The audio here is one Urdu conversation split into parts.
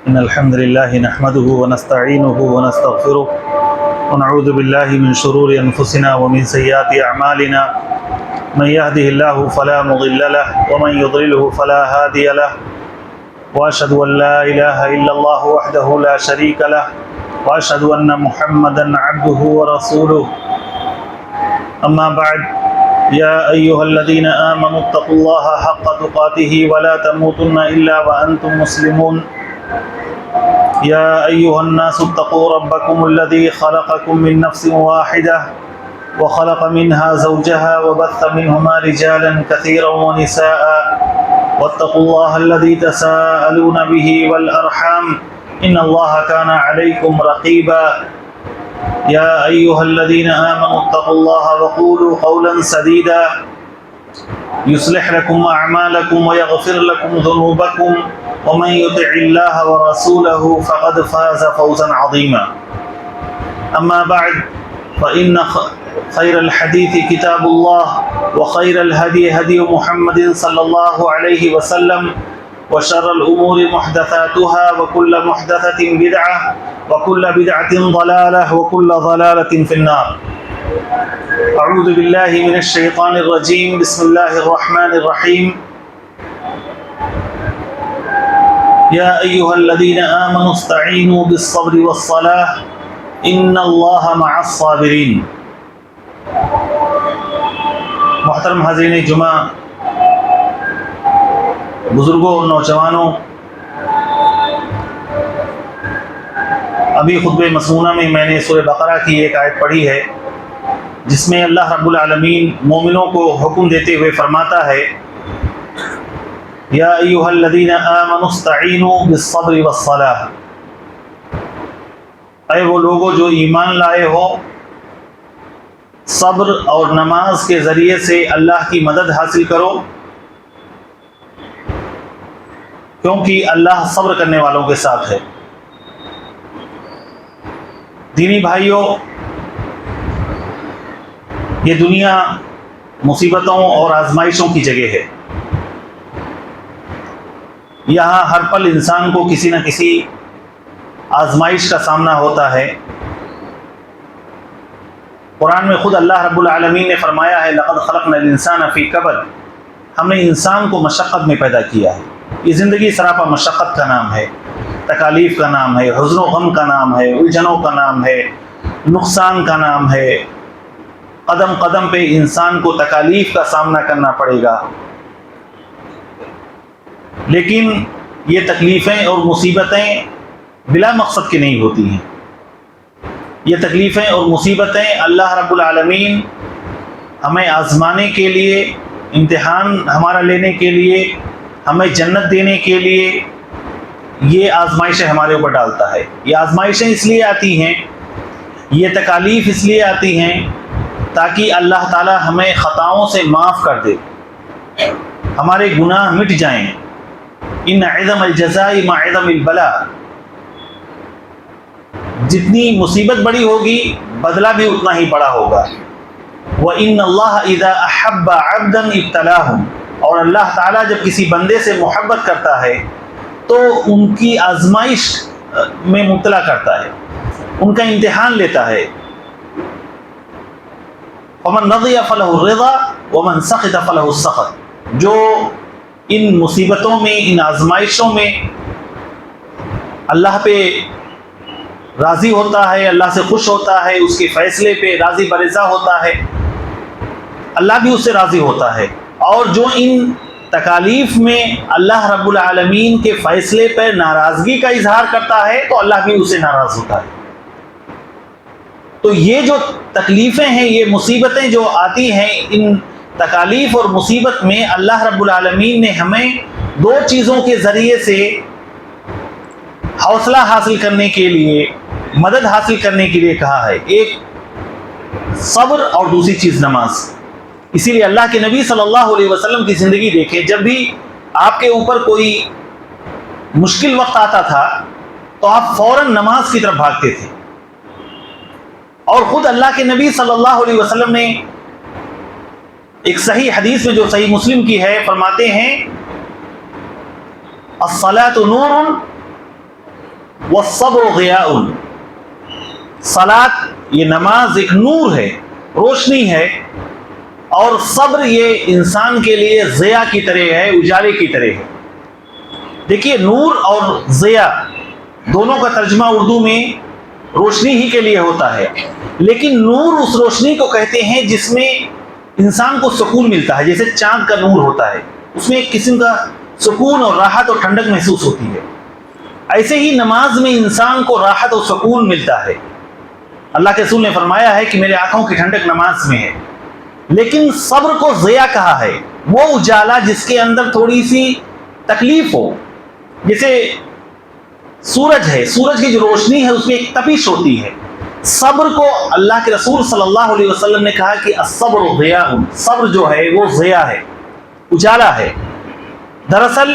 إن الحمد لله نحمده ونستعينه ونستغفره ونعوذ بالله من شرور أنفسنا ومن سيئات أعمالنا من يهده الله فلا مضل له ومن يضلله فلا هادي له وأشهد أن لا إله إلا الله وحده لا شريك له وأشهد أن محمدا عبده ورسوله أما بعد يا أيها الذين آمنوا اتقوا الله حق تقاته ولا تموتن إلا وأنتم مسلمون يا أيها الناس اتقوا ربكم الذي خلقكم من نفس واحدة وخلق منها زوجها وبث منهما رجالا كثيرا ونساء واتقوا الله الذي تساءلون به والأرحام إن الله كان عليكم رقيبا يا أيها الذين آمنوا اتقوا الله وقولوا قولا سديدا يصلح لكم أعمالكم ويغفر لكم ذنوبكم ومن يطع الله ورسوله فقد فاز فوزا عظيما أما بعد فإن خير الحديث كتاب الله وخير الهدي هدي محمد صلى الله عليه وسلم وشر الأمور محدثاتها وكل محدثة بدعة وكل بدعة ضلالة وكل ضلالة في النار. أعوذ بالله من الشيطان الرجيم. بسم الله الرحمن الرحيم. يا أيها الذين آمنوا استعينوا بالصبر والصلاة إن الله مع الصابرين. محترم حاضرین جمعہ، بزرگوں اور نوجوانوں، ابھی خطبہ مسنونہ میں نے سورہ بقرہ کی ایک آیت پڑھی ہے جس میں اللہ رب العالمین مومنوں کو حکم دیتے ہوئے فرماتا ہے یا ایھا الذین آمنوا استعینوا بالصبر والصلاۃ، اے وہ لوگوں جو ایمان لائے ہو، صبر اور نماز کے ذریعے سے اللہ کی مدد حاصل کرو، کیونکہ اللہ صبر کرنے والوں کے ساتھ ہے۔ دینی بھائیوں، یہ دنیا مصیبتوں اور آزمائشوں کی جگہ ہے۔ یہاں ہر پل انسان کو کسی نہ کسی آزمائش کا سامنا ہوتا ہے۔ قرآن میں خود اللہ رب العالمین نے فرمایا ہے لقد خلقنا الانسان فی کبد، ہم نے انسان کو مشقت میں پیدا کیا ہے۔ یہ زندگی سراپا مشقت کا نام ہے، تکالیف کا نام ہے، حزن و غم کا نام ہے، الجھنوں کا نام ہے، نقصان کا نام ہے۔ قدم قدم پہ انسان کو تکالیف کا سامنا کرنا پڑے گا، لیکن یہ تکلیفیں اور مصیبتیں بلا مقصد کی نہیں ہوتی ہیں۔ یہ تکلیفیں اور مصیبتیں اللہ رب العالمین ہمیں آزمانے کے لیے، امتحان ہمارا لینے کے لیے، ہمیں جنت دینے کے لیے یہ آزمائشیں ہمارے اوپر ڈالتا ہے۔ یہ آزمائشیں اس لیے آتی ہیں، یہ تکالیف اس لیے آتی ہیں تاکہ اللہ تعالی ہمیں خطاؤں سے معاف کر دے، ہمارے گناہ مٹ جائیں۔ ان عظم الجزاء مع عظم البلاء، جتنی مصیبت بڑی ہوگی بدلہ بھی اتنا ہی بڑا ہوگا۔ وَإِنَّ اللَّهَ إِذَا أَحَبَّ عَبْدًا ابْتَلَاهُ، اور اللہ تعالیٰ جب کسی بندے سے محبت کرتا ہے تو ان کی آزمائش میں مبتلا کرتا ہے، ان کا امتحان لیتا ہے۔ وَمَن رَضِيَ فَلَهُ الرِّضَى وَمَن سَخِطَ فَلَهُ السَّخَطُ، جو ان مصیبتوں میں، ان آزمائشوں میں اللہ پہ راضی ہوتا ہے، اللہ سے خوش ہوتا ہے، اس کے فیصلے پہ راضی برضا ہوتا ہے، اللہ بھی اس سے راضی ہوتا ہے۔ اور جو ان تکالیف میں اللہ رب العالمین کے فیصلے پر ناراضگی کا اظہار کرتا ہے تو اللہ بھی اس سے ناراض ہوتا ہے۔ تو یہ جو تکلیفیں ہیں، یہ مصیبتیں جو آتی ہیں، ان تکالیف اور مصیبت میں اللہ رب العالمین نے ہمیں دو چیزوں کے ذریعے سے حوصلہ حاصل کرنے کے لیے، مدد حاصل کرنے کے لیے کہا ہے، ایک صبر اور دوسری چیز نماز۔ اسی لیے اللہ کے نبی صلی اللہ علیہ وسلم کی زندگی دیکھیں، جب بھی آپ کے اوپر کوئی مشکل وقت آتا تھا تو آپ فوراً نماز کی طرف بھاگتے تھے۔ اور خود اللہ کے نبی صلی اللہ علیہ وسلم نے ایک صحیح حدیث میں جو صحیح مسلم کی ہے فرماتے ہیں الصلاۃ نور والصبر ضیاء، صلاۃ یہ نماز ایک نور ہے، روشنی ہے، اور صبر یہ انسان کے لیے ضیاء کی طرح ہے، اجالے کی طرح ہے۔ دیکھیے نور اور ضیاء دونوں کا ترجمہ اردو میں روشنی ہی کے لیے ہوتا ہے، لیکن نور اس روشنی کو کہتے ہیں جس میں انسان کو سکون ملتا ہے، جیسے چاند کا نور ہوتا ہے، اس میں ایک قسم کا سکون اور راحت اور ٹھنڈک محسوس ہوتی ہے۔ ایسے ہی نماز میں انسان کو راحت اور سکون ملتا ہے۔ اللہ کے رسول نے فرمایا ہے کہ میرے آنکھوں کی ٹھنڈک نماز میں ہے۔ لیکن صبر کو ضیاء کہا ہے، وہ اجالا جس کے اندر تھوڑی سی تکلیف ہو، جیسے سورج ہے، سورج کی جو روشنی ہے اس میں ایک تپش ہوتی ہے۔ صبر کو اللہ کے رسول صلی اللہ علیہ وسلم نے کہا کہ الصبر ضیاء، صبر جو ہے وہ ضیاء ہے، اجالا ہے۔ دراصل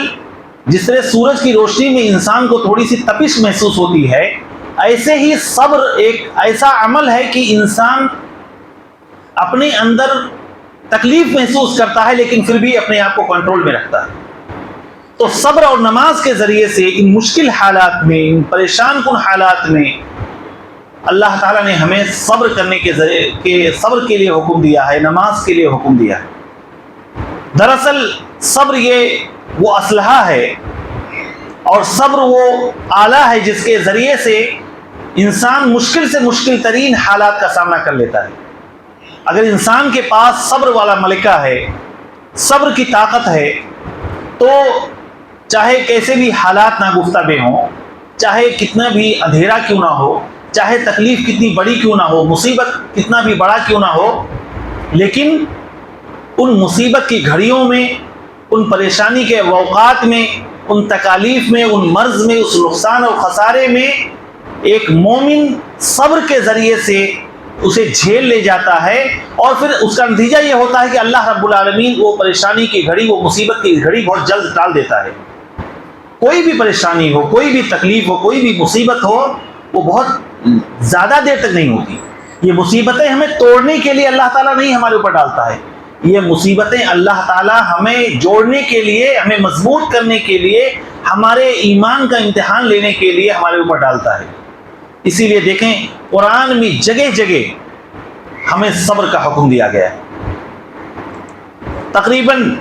جس طرح سورج کی روشنی میں انسان کو تھوڑی سی تپش محسوس ہوتی ہے، ایسے ہی صبر ایک ایسا عمل ہے کہ انسان اپنے اندر تکلیف محسوس کرتا ہے لیکن پھر بھی اپنے آپ کو کنٹرول میں رکھتا ہے۔ تو صبر اور نماز کے ذریعے سے ان مشکل حالات میں، ان پریشان کن حالات میں اللہ تعالیٰ نے ہمیں صبر کرنے کے ذریعے صبر کے لیے حکم دیا ہے، نماز کے لیے حکم دیا ہے۔ دراصل صبر یہ وہ اسلحہ ہے اور صبر وہ آلہ ہے جس کے ذریعے سے انسان مشکل سے مشکل ترین حالات کا سامنا کر لیتا ہے۔ اگر انسان کے پاس صبر والا ملکہ ہے، صبر کی طاقت ہے، تو چاہے کیسے بھی حالات ناگفتہ بے ہوں، چاہے کتنا بھی اندھیرا کیوں نہ ہو، چاہے تکلیف کتنی بڑی کیوں نہ ہو، مصیبت کتنا بھی بڑا کیوں نہ ہو، لیکن ان مصیبت کی گھڑیوں میں، ان پریشانی کے اوقات میں، ان تکالیف میں، ان مرض میں، اس نقصان اور خسارے میں ایک مومن صبر کے ذریعے سے اسے جھیل لے جاتا ہے، اور پھر اس کا نتیجہ یہ ہوتا ہے کہ اللہ رب العالمین وہ پریشانی کی گھڑی، وہ مصیبت کی گھڑی بہت جلد ٹال دیتا ہے۔ کوئی بھی پریشانی ہو، کوئی بھی تکلیف ہو، کوئی بھی مصیبت ہو، وہ بہت زیادہ دیر تک نہیں ہوتی۔ یہ مصیبتیں ہمیں توڑنے کے لیے اللہ تعالیٰ نہیں ہمارے اوپر ڈالتا ہے، یہ مصیبتیں اللہ تعالیٰ ہمیں جوڑنے کے لیے، ہمیں مضبوط کرنے کے لیے، ہمارے ایمان کا امتحان لینے کے لیے ہمارے اوپر ڈالتا ہے۔ اسی لیے دیکھیں قرآن میں جگہ جگہ ہمیں صبر کا حکم دیا گیا ہے۔ تقریباً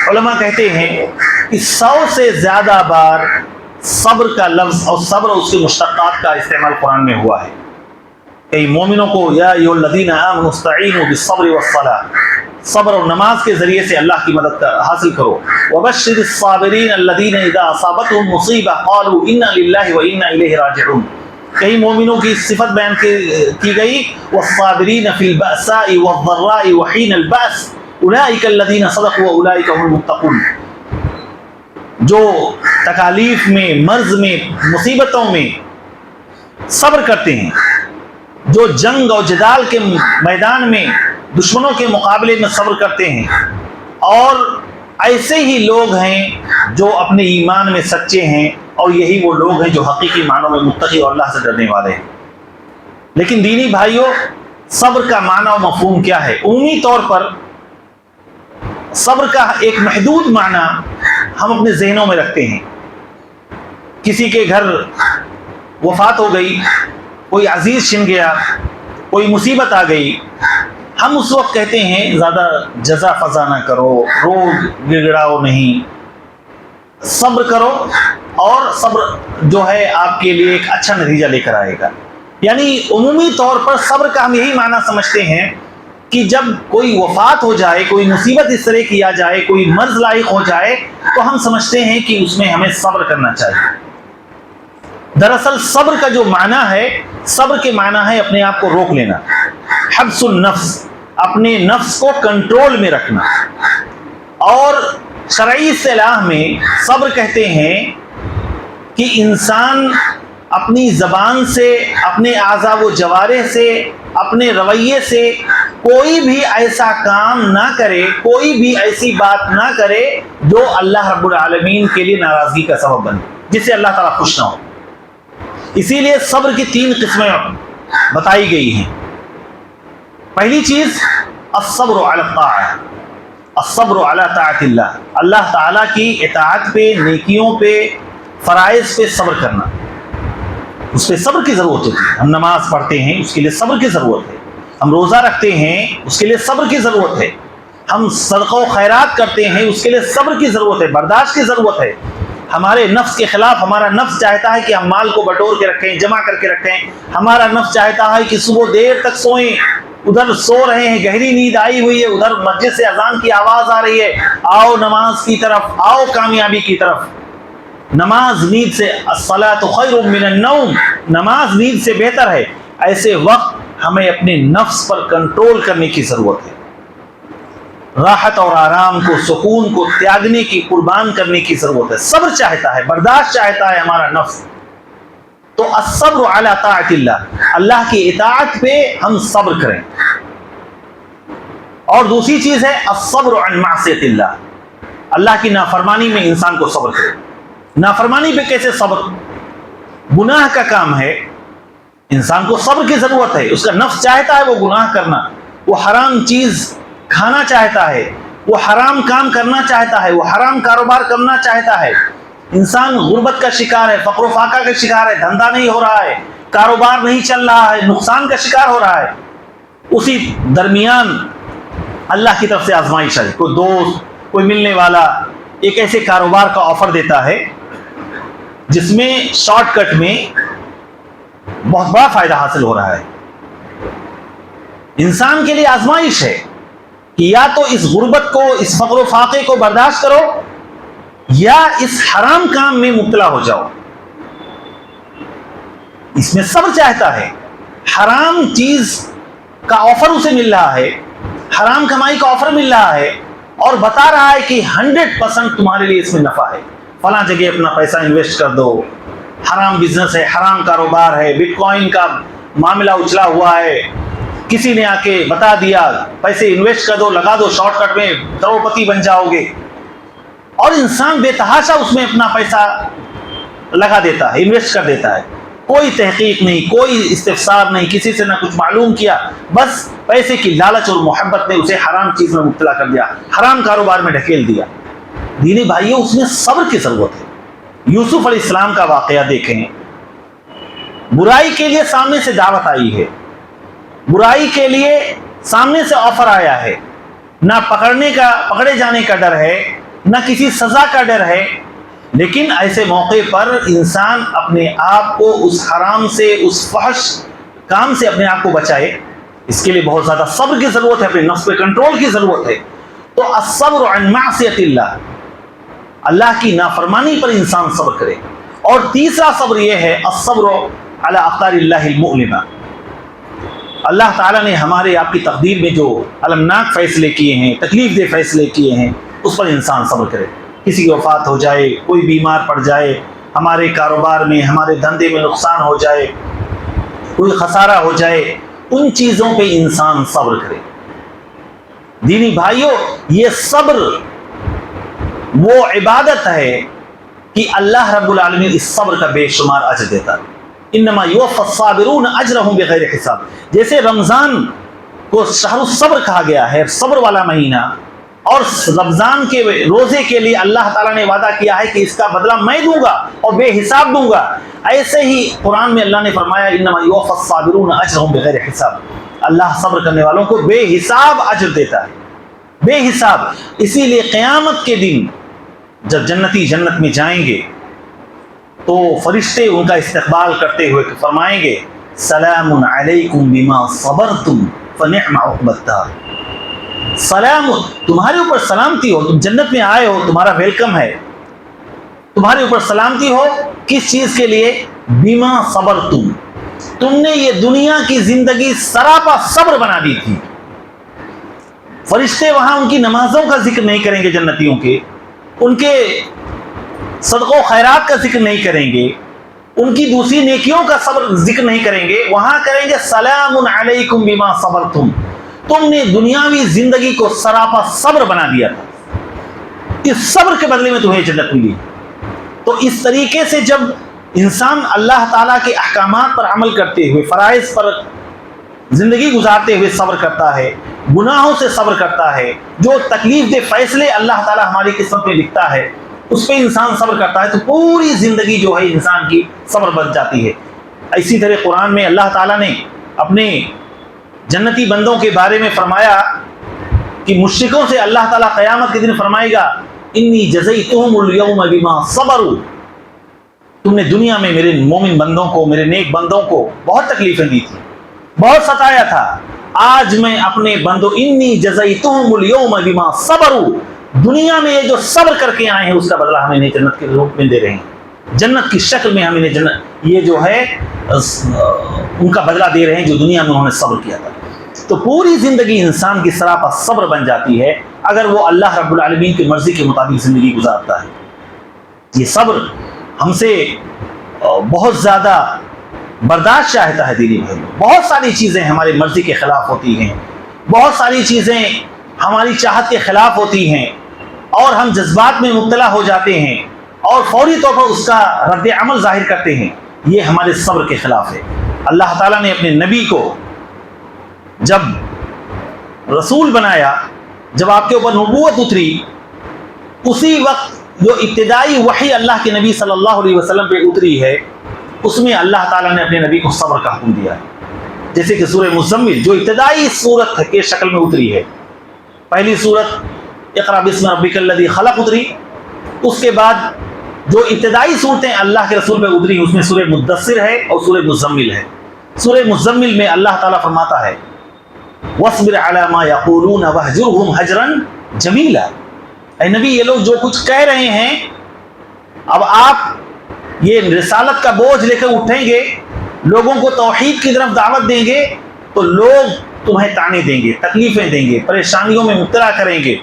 علماء کہتے ہیں کہ 100 سے زیادہ بار صبر کا لفظ اور صبر اور اس کے مشتقات کا استعمال قرآن میں ہوا ہے۔ کئی مومنوں کو یا ایھا الذین آمنوا استعینوا بالصبر والصلاۃ، صبر اور نماز کے ذریعے سے اللہ کی مدد حاصل کرو۔ وبشر الصابرین الذین اذا اصابتهم مصیبہ قالوا انا للہ وانا الیہ راجعون۔ کئی مومنوں کی صفت بیان کی گئی، والصابرین فی البأساء والضراء وحین البأس اولئک الذین صدقوا واولئک هم المتقون۔ جو تکالیف میں، مرض میں، مصیبتوں میں صبر کرتے ہیں، جو جنگ اور جدال کے میدان میں دشمنوں کے مقابلے میں صبر کرتے ہیں، اور ایسے ہی لوگ ہیں جو اپنے ایمان میں سچے ہیں، اور یہی وہ لوگ ہیں جو حقیقی معنوں میں متقی اور اللہ سے ڈرنے والے ہیں۔ لیکن دینی بھائیوں، صبر کا معنی و مفہوم کیا ہے؟ عمومی طور پر صبر کا ایک محدود معنی ہم اپنے ذہنوں میں رکھتے ہیں۔ کسی کے گھر وفات ہو گئی، کوئی عزیز چھن گیا، کوئی مصیبت آ گئی، ہم اس وقت کہتے ہیں زیادہ جزا فضا نہ کرو، روگ گڑگڑاؤ نہیں، صبر کرو، اور صبر جو ہے آپ کے لیے ایک اچھا نتیجہ لے کر آئے گا۔ یعنی عمومی طور پر صبر کا ہم یہی معنی سمجھتے ہیں کہ جب کوئی وفات ہو جائے، کوئی مصیبت اس طرح کی آ جائے، کوئی مرض لاحق ہو جائے، تو ہم سمجھتے ہیں کہ اس میں ہمیں صبر کرنا چاہیے۔ دراصل صبر کا جو معنی ہے، صبر کے معنی ہے اپنے آپ کو روک لینا، حبس النفس، اپنے نفس کو کنٹرول میں رکھنا۔ اور شرعی اصطلاح میں صبر کہتے ہیں کہ انسان اپنی زبان سے، اپنے اعضاء و جوارح سے، اپنے رویے سے کوئی بھی ایسا کام نہ کرے، کوئی بھی ایسی بات نہ کرے جو اللہ رب العالمین کے لیے ناراضگی کا سبب بنے، جس سے اللہ تعالیٰ خوش نہ ہو۔ اسی لیے صبر کی 3 قسمیں بتائی گئی ہیں۔ پہلی چیز الصبر علی الطاعہ، الصبر علی طاعت اللہ، اللہ تعالیٰ کی اطاعت پہ، نیکیوں پہ، فرائض پہ صبر کرنا۔ اس پہ صبر کی ضرورت ہوتی ہے. ہم نماز پڑھتے ہیں اس کے لیے صبر کی ضرورت ہے. ہم روزہ رکھتے ہیں اس کے لیے صبر کی ضرورت ہے. ہم صدقہ و خیرات کرتے ہیں اس کے لیے صبر کی ضرورت ہے، برداشت کی ضرورت ہے. ہمارے نفس کے خلاف ہمارا نفس چاہتا ہے کہ ہم مال کو بٹور کے رکھیں، جمع کر کے رکھیں. ہمارا نفس چاہتا ہے کہ صبح دیر تک سوئیں. ادھر سو رہے ہیں، گہری نیند آئی ہوئی ہے، ادھر مسجد سے اذان کی آواز آ رہی ہے، آؤ نماز کی طرف، آؤ کامیابی کی طرف. نماز نیند سے، الصلاۃ خیر من النوم، نماز نیند سے بہتر ہے. ایسے وقت ہمیں اپنے نفس پر کنٹرول کرنے کی ضرورت ہے. راحت اور آرام کو، سکون کو تیاگنے کی، قربان کرنے کی ضرورت ہے. صبر چاہتا ہے، برداشت چاہتا ہے ہمارا نفس. تو الصبر علی طاعت اللہ، اللہ کی اطاعت پہ ہم صبر کریں. اور دوسری چیز ہے الصبر عن معصیت اللہ، اللہ کی نافرمانی میں انسان کو صبر کرے. نافرمانی پہ کیسے صبر؟ گناہ کا کام ہے، انسان کو صبر کی ضرورت ہے. اس کا نفس چاہتا ہے وہ گناہ کرنا، وہ حرام چیز کھانا چاہتا ہے، وہ حرام کام کرنا چاہتا ہے، وہ حرام کاروبار کرنا چاہتا ہے. انسان غربت کا شکار ہے، فقر و فاقہ کا شکار ہے، دھندا نہیں ہو رہا ہے، کاروبار نہیں چل رہا ہے، نقصان کا شکار ہو رہا ہے. اسی درمیان اللہ کی طرف سے آزمائش ہے. کوئی دوست، کوئی ملنے والا ایک ایسے کاروبار کا آفر دیتا ہے جس میں شارٹ کٹ میں بہت بڑا فائدہ حاصل ہو رہا ہے. انسان کے لیے آزمائش ہے کہ یا تو اس غربت کو، اس فقر و فاقے کو برداشت کرو، یا اس حرام کام میں مبتلا ہو جاؤ. اس میں صبر چاہتا ہے. حرام چیز کا آفر اسے مل رہا ہے، حرام کمائی کا آفر مل رہا ہے، اور بتا رہا ہے کہ 100% تمہارے لیے اس میں نفع ہے. فلاں جگہ اپنا پیسہ انویسٹ کر دو، حرام بزنس ہے، حرام کاروبار ہے، بٹ کوائن کا معاملہ اچھلا ہوا ہے، کسی نے آ کے بتا دیا پیسے انویسٹ کر دو، لگا دو، شارٹ کٹ میں کروڑپتی بن جاؤ گے. اور انسان بے تحاشا اس میں اپنا پیسہ لگا دیتا ہے، انویسٹ کر دیتا ہے. کوئی تحقیق نہیں، کوئی استفسار نہیں، کسی سے نہ کچھ معلوم کیا، بس پیسے کی لالچ اور محبت نے اسے حرام چیز میں مبتلا کر دیا، حرام کاروبار میں ڈھکیل دیا. دینی بھائیوں، اس میں صبر کی ضرورت ہے. یوسف علیہ السلام کا واقعہ دیکھیں. برائی کے لیے سامنے سے دعوت آئی ہے، برائی کے لیے سامنے سے آفر آیا ہے، نہ پکڑے جانے کا ڈر ہے، نہ کسی سزا کا ڈر ہے. لیکن ایسے موقع پر انسان اپنے آپ کو اس حرام سے، اس فحش کام سے اپنے آپ کو بچائے. اس کے لیے بہت زیادہ صبر کی ضرورت ہے، اپنے نفس پہ کنٹرول کی ضرورت ہے. تو الصبر عن معصیت اللہ، اللہ کی نافرمانی پر انسان صبر کرے. اور تیسرا صبر یہ ہے الصبر علی اقدار اللہ المؤلمہ. اللہ تعالیٰ نے ہمارے آپ کی تقدیر میں جو المناک فیصلے کیے ہیں، تکلیف دہ فیصلے کیے ہیں، اس پر انسان صبر کرے. کسی کی وفات ہو جائے، کوئی بیمار پڑ جائے، ہمارے کاروبار میں، ہمارے دھندے میں نقصان ہو جائے، کوئی خسارہ ہو جائے، ان چیزوں پہ انسان صبر کرے. دینی بھائیوں، یہ صبر وہ عبادت ہے کہ اللہ رب العالمین اس صبر کا بے شمار اجر دیتا ہے. انما یوفی الصابرون اجرهم بغیر حساب. جیسے رمضان کو شہر الصبر کہا گیا ہے، صبر والا مہینہ، اور رمضان کے روزے کے لیے اللہ تعالیٰ نے وعدہ کیا ہے کہ اس کا بدلہ میں دوں گا اور بے حساب دوں گا. ایسے ہی قرآن میں اللہ نے فرمایا انما یوفی الصابرون اجرهم بغیر حساب. اللہ صبر کرنے والوں کو بے حساب اجر دیتا ہے، بے حساب. اسی لیے قیامت کے دن جب جنتی جنت میں جائیں گے تو فرشتے ان کا استقبال کرتے ہوئے فرمائیں گے سلام علیکم بما صبرتم فنعم عقبی الدار. سلام، تمہارے اوپر سلامتی ہو، تم جنت میں آئے ہو، تمہارا ویلکم ہے، تمہارے اوپر سلامتی ہو. کس چیز کے لیے؟ بما صبرتم، تم نے یہ دنیا کی زندگی سراپا صبر بنا دی تھی. فرشتے وہاں ان کی نمازوں کا ذکر نہیں کریں گے، جنتیوں کے، ان کے صدقہ و خیرات کا ذکر نہیں کریں گے، ان کی دوسری نیکیوں کا ذکر نہیں کریں گے. وہاں کریں گے سلام علیکم بما صبرتم، تم نے دنیاوی زندگی کو سراپا صبر بنا دیا تھا، اس صبر کے بدلے میں تمہیں جنت ملی. تو اس طریقے سے جب انسان اللہ تعالیٰ کے احکامات پر عمل کرتے ہوئے، فرائض پر زندگی گزارتے ہوئے صبر کرتا ہے، گناہوں سے صبر کرتا ہے، جو تکلیف دہ فیصلے اللہ تعالیٰ ہماری قسمت میں لکھتا ہے اس پہ انسان صبر کرتا ہے، تو پوری زندگی جو ہے انسان کی صبر بن جاتی ہے. اسی طرح قرآن میں اللہ تعالیٰ نے اپنے جنتی بندوں کے بارے میں فرمایا کہ مشرکوں سے اللہ تعالیٰ قیامت کے دن فرمائے گا انی جزیتہم اليوم بما صبروا، تم نے دنیا میں میرے مومن بندوں کو، میرے نیک بندوں کو بہت تکلیفیں دی تھی، بہت ستایا تھا، آج میں اپنے بندوں انی جزیتہم اليوم بما صبروا، دنیا میں یہ جو صبر کر کے آئے ہیں اس کا بدلہ ہم انہیں جنت کے روپ میں دے رہے ہیں، جنت کی شکل میں ہم انہیں جنت، یہ جو ہے ان کا بدلہ دے رہے ہیں جو دنیا میں انہوں نے صبر کیا تھا۔ تو پوری زندگی انسان کی سراپا صبر بن جاتی ہے اگر وہ اللہ رب العالمین کی مرضی کے مطابق زندگی گزارتا ہے۔ یہ صبر ہم سے بہت زیادہ برداشت چاہتا ہے دینی بھائیوں، بہت ساری چیزیں ہماری مرضی کے خلاف ہوتی ہیں، بہت ساری چیزیں ہماری چاہت کے خلاف ہوتی ہیں اور ہم جذبات میں مبتلا ہو جاتے ہیں اور فوری طور پر اس کا رد عمل ظاہر کرتے ہیں، یہ ہمارے صبر کے خلاف ہے۔ اللہ تعالیٰ نے اپنے نبی کو جب رسول بنایا، جب آپ کے اوپر نبوت اتری، اسی وقت جو ابتدائی وحی اللہ کے نبی صلی اللہ علیہ وسلم پہ اتری ہے اس میں اللہ تعالیٰ نے اپنے نبی کو صبر کا حکم دیا ہے۔ جیسے کہ سورہ مزمل جو ابتدائی صورت کے شکل میں اتری ہے، پہلی صورت اقرأ باسم ربک الذی خلق اتری، اس کے بعد جو ابتدائی صورتیں اللہ کے رسول پہ اتری اس میں سورہ مدثر ہے اور سورہ مزمل ہے۔ سورہ مزمل میں اللہ تعالیٰ فرماتا ہے وَاصْبِرْ عَلَى مَا يَقُولُونَ وَاهْجُرْهُمْ هَجْرًا جَمِيلًا، اے نبی یہ لوگ جو کچھ کہہ رہے ہیں، اب آپ یہ رسالت کا بوجھ لے کر اٹھیں گے، لوگوں کو توحید کی طرف دعوت دیں گے تو لوگ تمہیں تانے دیں گے، تکلیفیں دیں گے، پریشانیوں میں مبتلا کریں گے،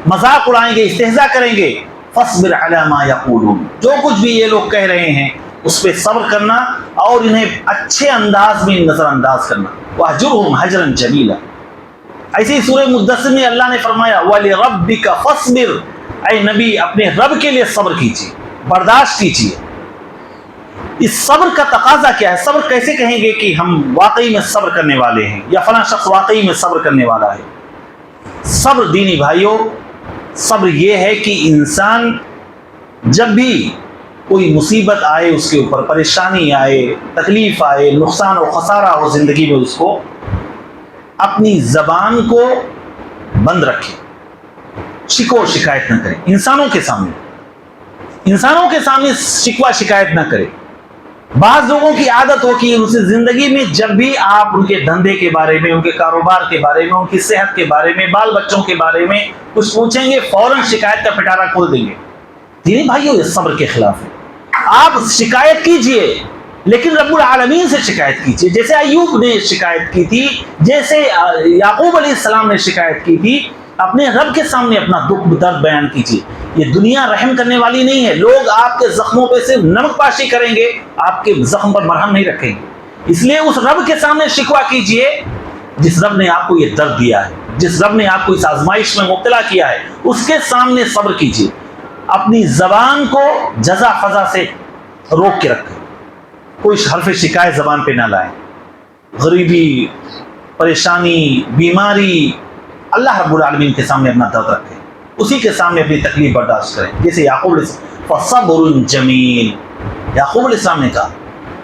مذاق اڑائیں گے، استہزاء کریں گے۔ فَاصْبِرْ عَلَى مَا يَقُولُونَ، جو کچھ بھی یہ لوگ کہہ رہے ہیں اس پہ صبر کرنا اور انہیں اچھے انداز میں نظر انداز کرنا۔ وَاهْجُرْهُمْ هَجْرًا جَمِيلًا۔ ایسے ہی سورہ مدثر میں اللہ نے فرمایا وَلِرَبِّكَ فَاصْبِرْ، اے نبی اپنے رب کے لیے صبر کیجیے، برداشت کیجیے۔ اس صبر کا تقاضا کیا ہے؟ صبر کیسے کہیں گے کہ ہم واقعی میں صبر کرنے والے ہیں یا فلاں شخص واقعی میں صبر کرنے والا ہے؟ صبر دینی بھائیوں، صبر یہ ہے کہ انسان جب بھی کوئی مصیبت آئے، اس کے اوپر پریشانی آئے، تکلیف آئے، نقصان و خسارہ ہو زندگی میں، اس کو اپنی زبان کو بند رکھے، شکوہ و شکایت نہ کرے، انسانوں کے سامنے شکوہ شکایت نہ کرے۔ بعض لوگوں کی عادت ہو کہ ان سے زندگی میں جب بھی آپ ان کے دھندے کے بارے میں، ان کے کاروبار کے بارے میں، ان کی صحت کے بارے میں، بال بچوں کے بارے میں کچھ پوچھیں گے فوراً شکایت کا پٹارا کھول دیں گے۔ دینی بھائیو یہ صبر کے خلاف ہے۔ آپ شکایت کیجئے لیکن رب العالمین سے شکایت کیجئے، جیسے ایوب نے شکایت کی تھی، جیسے یعقوب علیہ السلام نے شکایت کی تھی، اپنے رب کے سامنے اپنا دکھ درد بیان کیجئے۔ یہ دنیا رحم کرنے والی نہیں ہے، لوگ آپ کے زخموں پہ صرف نمک پاشی کریں گے، آپ کے زخم پر مرہم نہیں رکھیں گے۔ اس لیے اس رب کے سامنے شکوہ کیجئے جس رب نے آپ کو یہ درد دیا ہے، جس رب نے آپ کو اس آزمائش میں مبتلا کیا ہے، اس کے سامنے صبر کیجئے۔ اپنی زبان کو جزا فضا سے روک کے رکھیں، کوئی حرف شکایت زبان پہ نہ لائیں۔ غریبی، پریشانی، بیماری، اللہ رب العالمین کے سامنے اپنا درد رکھیں، اسی کے سامنے اپنی تکلیف برداشت کریں۔ جیسے یعقوب علیہ السلام فَصَبْرٌ جَمِيلٌ، یعقوب علیہ السلام نے کہا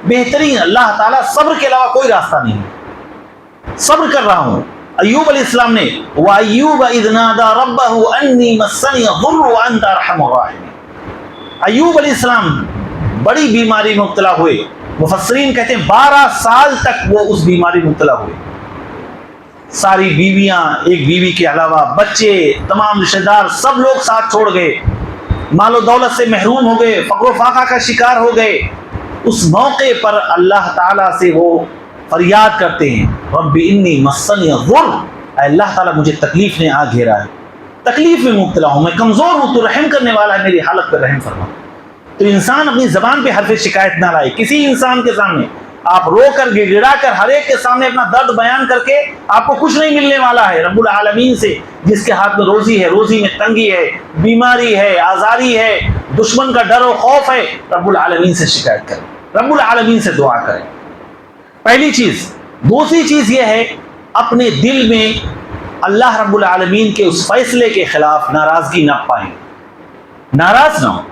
بہترین، اللہ تعالیٰ صبر کے علاوہ کوئی راستہ نہیں ہے، صبر کر رہا ہوں۔ ایوب علیہ السلام نے وَأَيُّوبَ إِذْ نَادَى رَبَّهُ أَنِّي مَسَّنِيَ الضُّرُّ وَأَنْتَ أَرْحَمُ الرَّاحِمِينَ۔ ایوب علیہ السلام بڑی بیماری میں مبتلا ہوئے، مفسرین کہتے ہیں 12 سال تک وہ اس بیماری میں مبتلا ہوئے۔ ساری بیویاں، ایک بیوی کے علاوہ بچے، تمام رشتہ دار سب لوگ ساتھ چھوڑ گئے، مال و دولت سے محروم ہو گئے، فقر و فاقہ کا شکار ہو گئے۔ اس موقع پر اللہ تعالیٰ سے وہ فریاد کرتے ہیں رب انی مسنی الضر، اے اللہ تعالیٰ مجھے تکلیف نے آ گھیرا ہے، تکلیف میں مبتلا ہوں، میں کمزور ہوں، تو رحم کرنے والا ہے، میری حالت پر رحم فرما۔ تو انسان اپنی زبان پہ حرف شکایت نہ لائے کسی انسان کے سامنے۔ آپ رو کر گڑ گڑا کر ہر ایک کے سامنے اپنا درد بیان کر کے آپ کو کچھ نہیں ملنے والا ہے۔ رب العالمین سے جس کے ہاتھ میں روزی ہے، روزی میں تنگی ہے، بیماری ہے، آزاری ہے، دشمن کا ڈر و خوف ہے، رب العالمین سے شکایت کریں، رب العالمین سے دعا کریں، پہلی چیز۔ دوسری چیز یہ ہے اپنے دل میں اللہ رب العالمین کے اس فیصلے کے خلاف ناراضگی نہ پائیں، ناراض نہ ہو۔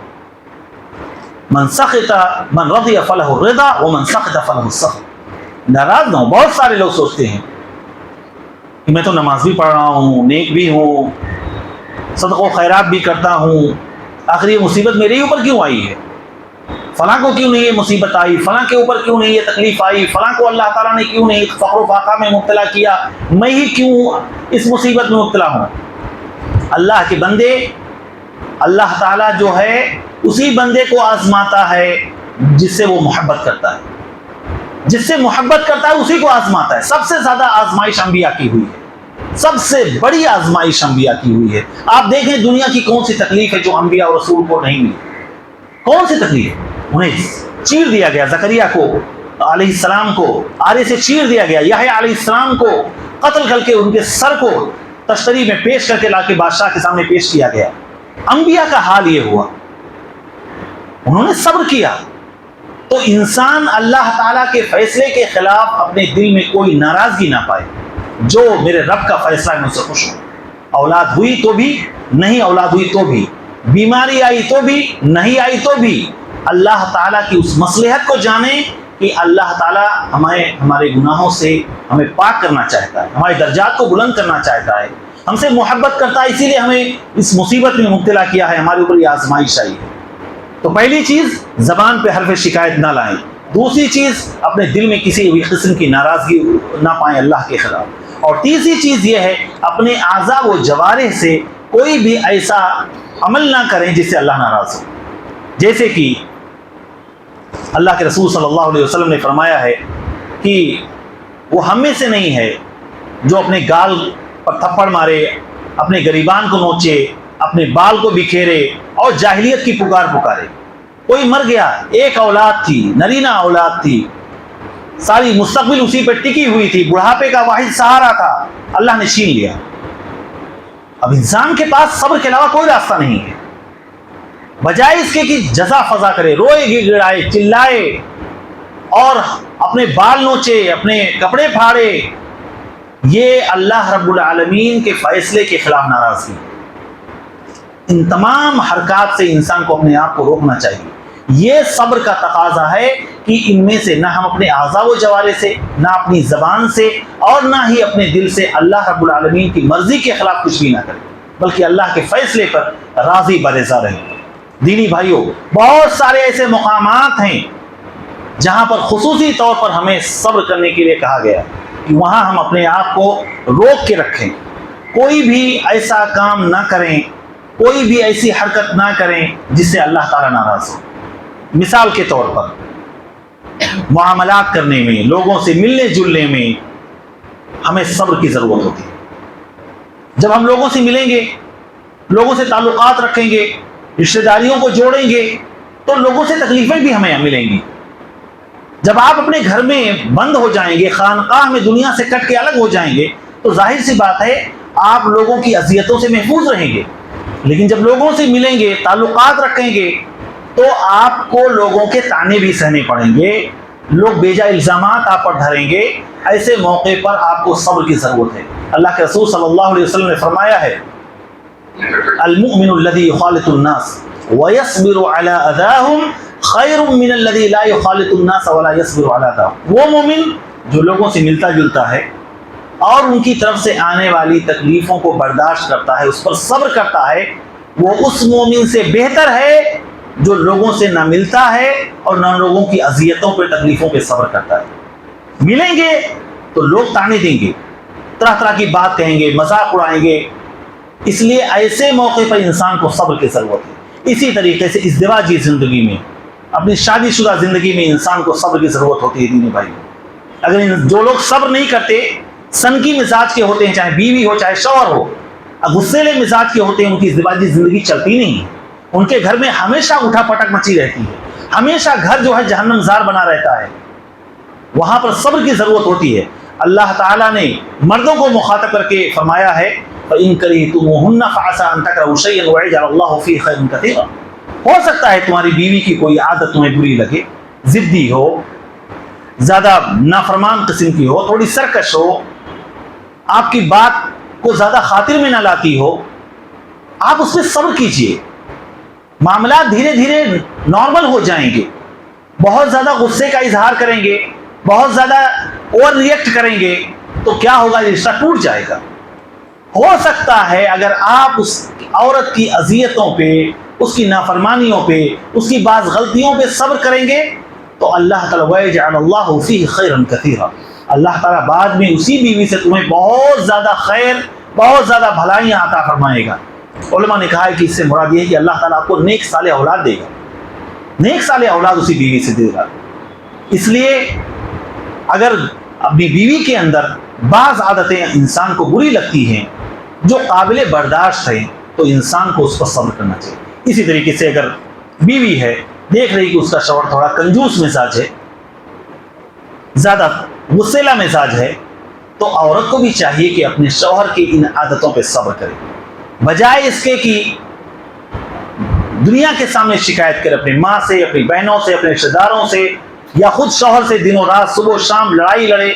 من سخط من رضی فلہ الرضا ومن سخط فلہ السخط. ناراض نہ ہو. بہت سارے لوگ سوچتے ہیں کہ میں تو نماز بھی پڑھ رہا ہوں، نیک بھی ہوں، صدقہ و خیرات بھی کرتا ہوں، آخر یہ مصیبت میرے ہی اوپر کیوں آئی ہے؟ فلاں کو کیوں نہیں یہ مصیبت آئی، فلاں کے اوپر کیوں نہیں یہ تکلیف آئی، فلاں کو اللہ تعالیٰ نے کیوں نہیں فقر و فاقہ میں مبتلا کیا، میں ہی کیوں اس مصیبت میں مبتلا ہوں؟ اللہ کے بندے، اللہ تعالیٰ جو ہے اسی بندے کو آزماتا ہے جس سے وہ محبت کرتا ہے. جس سے محبت کرتا ہے اسی کو آزماتا ہے. سب سے زیادہ آزمائش انبیاء کی ہوئی ہے، سب سے بڑی آزمائش انبیاء کی ہوئی ہے. آپ دیکھیں دنیا کی کون سی تکلیف ہے جو انبیاء اور رسول کو نہیں ملی؟ کون سی تکلیف؟ انہیں چیر دیا گیا، زکریا کو علیہ السلام کو آرے سے چیر دیا گیا، یحییٰ علیہ السلام کو قتل کر کے ان کے سر کو تشتری میں پیش کر کے لا کے بادشاہ کے سامنے پیش کیا گیا. انبیاء کا حال یہ ہوا، انہوں نے صبر کیا. تو انسان اللہ تعالیٰ کے فیصلے کے خلاف اپنے دل میں کوئی ناراضگی نہ پائے. جو میرے رب کا فیصلہ ہے میں اس سے خوش ہوں. اولاد ہوئی تو بھی، نہیں اولاد ہوئی تو بھی، بیماری آئی تو بھی، نہیں آئی تو بھی، اللہ تعالیٰ کی اس مصلحت کو جانیں کہ اللہ تعالیٰ ہمارے گناہوں سے ہمیں پاک کرنا چاہتا ہے، ہمارے درجات کو بلند کرنا چاہتا ہے، ہم سے محبت کرتا ہے، اسی لیے ہمیں اس مصیبت میں مبتلا کیا ہے، ہمارے اوپر یہ آزمائش آئی ہے. تو پہلی چیز زبان پہ حرف شکایت نہ لائیں. دوسری چیز اپنے دل میں کسی بھی قسم کی ناراضگی نہ پائیں اللہ کے خلاف. اور تیسری چیز یہ ہے اپنے اعضاء و جوارح سے کوئی بھی ایسا عمل نہ کریں جس سے اللہ ناراض ہو. جیسے کہ اللہ کے رسول صلی اللہ علیہ وسلم نے فرمایا ہے کہ وہ ہم میں سے نہیں ہے جو اپنے گال پر تھپڑ مارے، اپنے گریبان کو نوچے، اپنے بال کو بکھیرے اور جاہلیت کی پکارے. کوئی مر گیا، ایک اولاد تھی، نرینہ اولاد تھی، ساری مستقبل اسی پہ ٹکی ہوئی تھی، بڑھاپے کا واحد سہارا تھا، اللہ نے چھین لیا. اب انسان کے پاس صبر کے علاوہ کوئی راستہ نہیں ہے. بجائے اس کے کہ جزا فضا کرے، روئے گڑائے، چلائے اور اپنے بال نوچے، اپنے کپڑے پھاڑے، یہ اللہ رب العالمین کے فیصلے کے خلاف ناراضگی. ان تمام حرکات سے انسان کو اپنے آپ کو روکنا چاہیے. یہ صبر کا تقاضا ہے کہ ان میں سے نہ ہم اپنے اعضاء و جوارح سے، نہ اپنی زبان سے اور نہ ہی اپنے دل سے اللہ رب العالمین کی مرضی کے خلاف کچھ بھی نہ کریں، بلکہ اللہ کے فیصلے پر راضی برضا رہیں. دینی بھائیوں، بہت سارے ایسے مقامات ہیں جہاں پر خصوصی طور پر ہمیں صبر کرنے کے لیے کہا گیا کہ وہاں ہم اپنے آپ کو روک کے رکھیں، کوئی بھی ایسا کام نہ کریں، کوئی بھی ایسی حرکت نہ کریں جس سے اللہ تعالیٰ ناراض ہو. مثال کے طور پر معاملات کرنے میں، لوگوں سے ملنے جلنے میں ہمیں صبر کی ضرورت ہوتی ہے. جب ہم لوگوں سے ملیں گے، لوگوں سے تعلقات رکھیں گے، رشتہ داریوں کو جوڑیں گے، تو لوگوں سے تکلیفیں بھی ہمیں ملیں گی. جب آپ اپنے گھر میں بند ہو جائیں گے، خانقاہ میں دنیا سے کٹ کے الگ ہو جائیں گے، تو ظاہر سی بات ہے آپ لوگوں کی اذیتوں سے محفوظ رہیں گے. لیکن جب لوگوں سے ملیں گے، تعلقات رکھیں گے، تو آپ کو لوگوں کے طعنے بھی سہنے پڑیں گے، لوگ بیجا الزامات آپ پر دھریں گے. ایسے موقع پر آپ کو صبر کی ضرورت ہے. اللہ کے رسول صلی اللہ علیہ وسلم نے فرمایا ہے المؤمن الذي يخالط الناس ويصبر على اذاهم خیر من الذي لا يخالط الناس ولا يصبر على اذاهم. وہ مومن جو لوگوں سے ملتا جلتا ہے اور ان کی طرف سے آنے والی تکلیفوں کو برداشت کرتا ہے، اس پر صبر کرتا ہے، وہ اس مومن سے بہتر ہے جو لوگوں سے نہ ملتا ہے اور نہ لوگوں کی اذیتوں پہ، تکلیفوں پہ صبر کرتا ہے. ملیں گے تو لوگ طعنے دیں گے، طرح طرح کی بات کہیں گے، مذاق اڑائیں گے، اس لیے ایسے موقع پر انسان کو صبر کی ضرورت ہے. اسی طریقے سے ازدواجی زندگی میں، اپنی شادی شدہ زندگی میں انسان کو صبر کی ضرورت ہوتی ہے. دینی بھائی، اگر جو لوگ صبر نہیں کرتے، سنگی مزاج کے ہوتے ہیں، چاہے بیوی ہو چاہے شوہر ہو، غصیلے مزاج کے ہوتے ہیں، ان کی ازدواجی زندگی چلتی نہیں ہے. ان کے گھر میں ہمیشہ اٹھا پٹک مچی رہتی ہے، ہمیشہ گھر جو ہے جہنم زار بنا رہتا ہے. وہاں پر صبر کی ضرورت ہوتی ہے. اللہ تعالیٰ نے مردوں کو مخاطب کر کے فرمایا ہے فَإِن كَرِهْتُمُوهُنَّ فَعَسَىٰ أَن تَكْرَهُوا شَيْئًا وَيَجْعَلَ اللَّهُ فِيهِ خَيْرًا كَثِيرًا. ہو سکتا ہے تمہاری بیوی کی کوئی عادت تمہیں بری لگے، ضدی ہو، زیادہ نافرمان قسم کی ہو، تھوڑی سرکش ہو، آپ کی بات کو زیادہ خاطر میں نہ لاتی ہو، آپ اس پہ صبر کیجئے. معاملات دھیرے دھیرے نارمل ہو جائیں گے. بہت زیادہ غصے کا اظہار کریں گے, بہت زیادہ اوور ریئیکٹ کریں گے تو کیا ہوگا, رشتہ ٹوٹ جائے گا. ہو سکتا ہے اگر آپ اس عورت کی اذیتوں پہ, اس کی نافرمانیوں پہ, اس کی بعض غلطیوں پہ صبر کریں گے تو اللہ تعالیٰ وَيَجْعَلَ اللَّهُ فِيهِ خَيْرًا كَثِيرًا, اللہ تعالیٰ بعد میں اسی بیوی سے تمہیں بہت زیادہ خیر, بہت زیادہ بھلائیاں عطا فرمائے گا. علماء نے کہا ہے کہ اس سے مراد یہ ہے کہ اللہ تعالیٰ آپ کو نیک صالح اولاد دے گا, نیک صالح اولاد اسی بیوی سے دے گا. اس لیے اگر اپنی بیوی کے اندر بعض عادتیں انسان کو بری لگتی ہیں جو قابل برداشت ہیں تو انسان کو اس پر صبر کرنا چاہیے. اسی طریقے سے اگر بیوی ہے, دیکھ رہی کہ اس کا شوہر تھوڑا کنجوس مزاج ہے, زیادہ غصیلا مزاج ہے, تو عورت کو بھی چاہیے کہ اپنے شوہر کی ان عادتوں پہ صبر کرے, بجائے اس کے کہ دنیا کے سامنے شکایت کرے اپنی ماں سے, اپنی بہنوں سے, اپنے رشتہ داروں سے, یا خود شوہر سے دنوں رات صبح و شام لڑائی لڑے.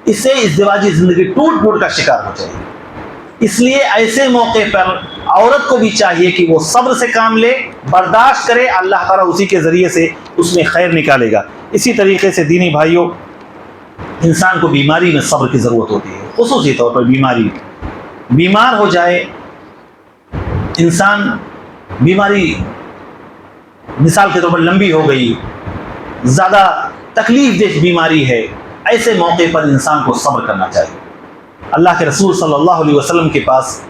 اس سے ازدواجی زندگی ٹوٹ پھوٹ کا شکار ہو جائے. اس لیے ایسے موقع پر عورت کو بھی چاہیے کہ وہ صبر سے کام لے, برداشت کرے, اللہ تعالیٰ اسی کے ذریعے سے اس میں خیر نکالے گا. اسی طریقے سے دینی بھائیوں, انسان کو بیماری میں صبر کی ضرورت ہوتی ہے, خصوصی طور پر بیمار ہو جائے انسان, بیماری مثال کے طور پر لمبی ہو گئی, زیادہ تکلیف دہ بیماری ہے, ایسے موقع پر انسان کو صبر کرنا چاہیے. اللہ کے رسول صلی اللہ علیہ وسلم کے پاس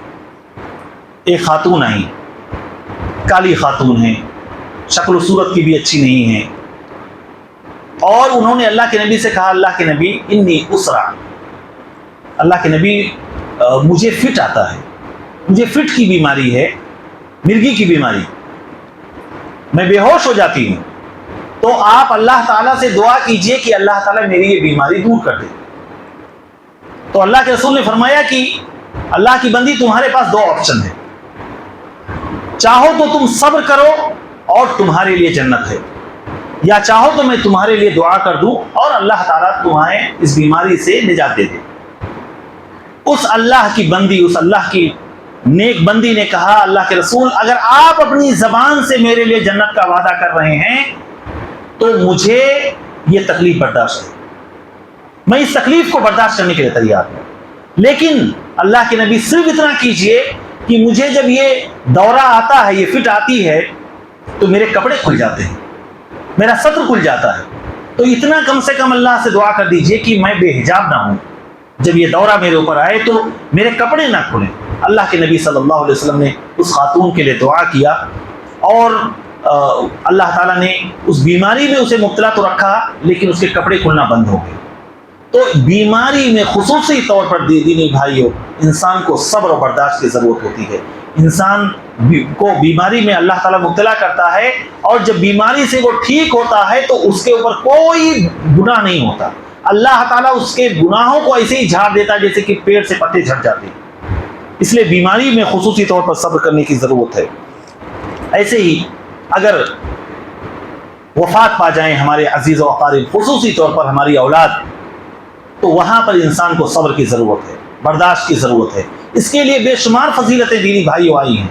ایک خاتون آئی, کالی خاتون ہیں, شکل و صورت کی بھی اچھی نہیں ہے, اور انہوں نے اللہ کے نبی سے کہا, اللہ کے نبی انی اسرع, اللہ کے نبی مجھے فٹ آتا ہے, مجھے فٹ کی بیماری ہے, مرگی کی بیماری, میں بے ہوش ہو جاتی ہوں, تو آپ اللہ تعالیٰ سے دعا کیجئے کہ اللہ تعالیٰ میری یہ بیماری دور کر دے. تو اللہ کے رسول نے فرمایا کہ اللہ کی بندی, تمہارے پاس دو آپشن ہیں, چاہو تو تم صبر کرو اور تمہارے لیے جنت ہے, یا چاہو تو میں تمہارے لیے دعا کر دوں اور اللہ تعالیٰ تمہیں اس بیماری سے نجات دے دے. اس اللہ کی بندی, اس اللہ کی نیک بندی نے کہا, اللہ کے رسول اگر آپ اپنی زبان سے میرے لیے جنت کا وعدہ کر رہے ہیں تو مجھے یہ تکلیف برداشت ہے, میں اس تکلیف کو برداشت کرنے کے لیے تیار ہوں, لیکن اللہ کے نبی صرف اتنا کیجئے کہ مجھے جب یہ دورہ آتا ہے, یہ فٹ آتی ہے, تو میرے کپڑے کھل جاتے ہیں, میرا سطر کھل جاتا ہے, تو اتنا کم سے کم اللہ سے دعا کر دیجئے کہ میں بے حجاب نہ ہوں, جب یہ دورہ میرے اوپر آئے تو میرے کپڑے نہ کھلیں. اللہ کے نبی صلی اللہ علیہ وسلم نے اس خاتون کے لیے دعا کیا, اور اللہ تعالیٰ نے اس بیماری میں اسے مبتلا تو رکھا لیکن اس کے کپڑے کھلنا بند ہو گئے. تو بیماری میں خصوصی طور پر دینی بھائیوں انسان کو صبر و برداشت کی ضرورت ہوتی ہے. انسان کو بیماری میں اللہ تعالیٰ مبتلا کرتا ہے, اور جب بیماری سے وہ ٹھیک ہوتا ہے تو اس کے اوپر کوئی گناہ نہیں ہوتا, اللہ تعالیٰ اس کے گناہوں کو ایسے ہی جھاڑ دیتا ہے جیسے کہ پیڑ سے پتے جھڑ جاتے ہیں. اس لیے بیماری میں خصوصی طور پر صبر کرنے کی ضرورت ہے. ایسے ہی اگر وفات پا جائیں ہمارے عزیز و اقارب, خصوصی طور پر ہماری اولاد, تو وہاں پر انسان کو صبر کی ضرورت ہے, برداشت کی ضرورت ہے. اس کے لیے بے شمار فضیلتیں دینی بھائیوں آئی ہیں.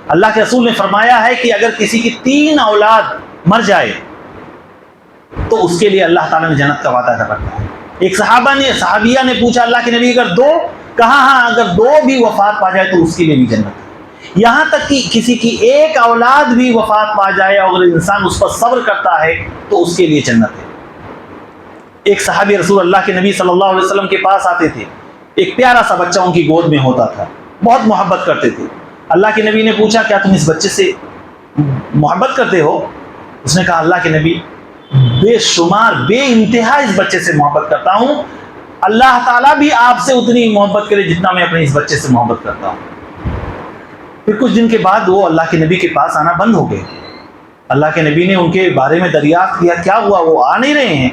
اللہ کے رسول نے فرمایا ہے کہ اگر کسی کی 3 اولاد مر جائے تو اس کے لیے اللہ تعالیٰ نے جنت کا وعدہ کر رکھا ہے. ایک صحابیہ نے پوچھا, اللہ کے نبی اگر 2, کہا ہاں اگر 2 بھی وفات پا جائے تو اس کے لیے بھی جنت ہے. یہاں تک کہ کسی کی 1 اولاد بھی وفات پا جائے اور انسان اس پر صبر کرتا ہے تو اس کے لیے جنت ہے. ایک صحابی رسول اللہ کے نبی صلی اللہ علیہ وسلم کے پاس آتے تھے, ایک پیارا سا بچہ ان کی گود میں ہوتا تھا, بہت محبت کرتے تھے. اللہ کے نبی نے پوچھا, کیا تم اس بچے سے محبت کرتے ہو؟ اس نے کہا, اللہ کے نبی بے شمار بے انتہا اس بچے سے محبت کرتا ہوں, اللہ تعالیٰ بھی آپ سے اتنی محبت کرے جتنا میں اپنے اس بچے سے محبت کرتا ہوں. پھر کچھ دن کے بعد وہ اللہ کے نبی کے پاس آنا بند ہو گئے. اللہ کے نبی نے ان کے بارے میں دریافت کیا, کیا ہوا, وہ آ نہیں رہے ہیں.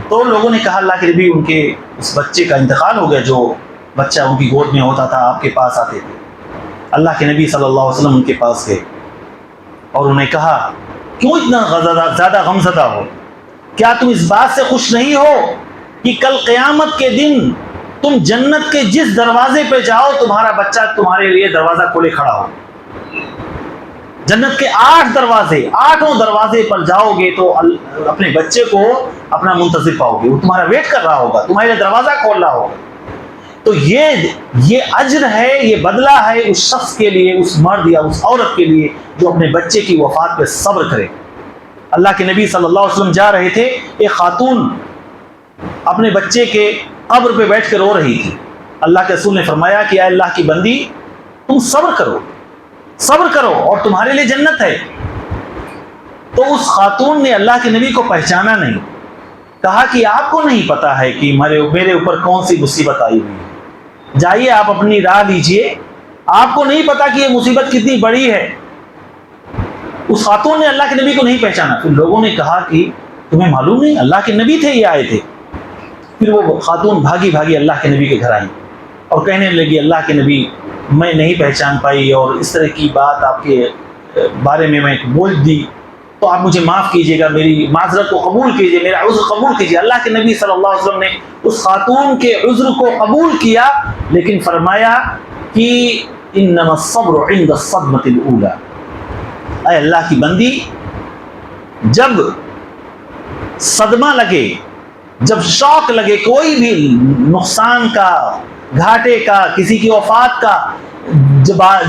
تو لوگوں نے کہا, اللہ کے نبی ان کے اس بچے کا انتقال ہو گیا, جو بچہ ان کی گود میں ہوتا تھا, آپ کے پاس آتے تھے. اللہ کے نبی صلی اللہ علیہ وسلم ان کے پاس گئے اور انہیں کہا, کیوں اتنا زیادہ غمزدہ ہو؟ کیا تم اس بات سے خوش نہیں ہو کہ کل قیامت کے دن تم جنت کے جس دروازے پہ جاؤ تمہارا بچہ تمہارے لیے دروازہ کھولے کھڑا ہو؟ جنت کے 8 دروازے، 8 دروازے پر جاؤ گے تو اپنے بچے کو اپنا منتظر پاؤ گے، وہ تمہارا ویٹ کر رہا ہوگا، تمہارے دروازہ کھول رہا ہوگا۔ تو یہ اجر ہے، یہ بدلہ ہے اس شخص کے لیے، اس مرد یا اس عورت کے لیے جو اپنے بچے کی وفات پہ صبر کرے۔ اللہ کے نبی صلی اللہ علیہ وسلم جا رہے تھے، ایک خاتون اپنے بچے کے قبر پہ بیٹھ کے رو رہی تھی۔ اللہ کے رسول نے فرمایا کہ اے اللہ کی بندی، تم صبر کرو، صبر کرو اور تمہارے لیے جنت ہے۔ تو اس خاتون نے اللہ کے نبی کو پہچانا نہیں، کہا کہ آپ کو نہیں پتا ہے کہ میرے اوپر کون سی مصیبت آئی ہوئی ہے، جائیے آپ اپنی راہ لیجئے، آپ کو نہیں پتا کہ یہ مصیبت کتنی بڑی ہے۔ اس خاتون نے اللہ کے نبی کو نہیں پہچانا۔ پھر لوگوں نے کہا کہ تمہیں معلوم نہیں اللہ کے نبی تھے، یہ آئے تھے۔ پھر وہ خاتون بھاگی بھاگی اللہ کے نبی کے گھر آئی اور کہنے لگی اللہ کے نبی میں نہیں پہچان پائی اور اس طرح کی بات آپ کے بارے میں بول دی، تو آپ مجھے معاف کیجیے گا، میری معذرت کو قبول کیجیے، میرا عذر قبول کیجیے۔ اللہ کے نبی صلی اللہ علیہ وسلم نے اس خاتون کے عذر کو قبول کیا، لیکن فرمایا کہ انما الصبر عند الصدمۃ الاولى، اے اللہ کی بندی، جب صدمہ لگے، جب شوق لگے، کوئی بھی نقصان کا، گھاٹے کا، کسی کی وفات کا،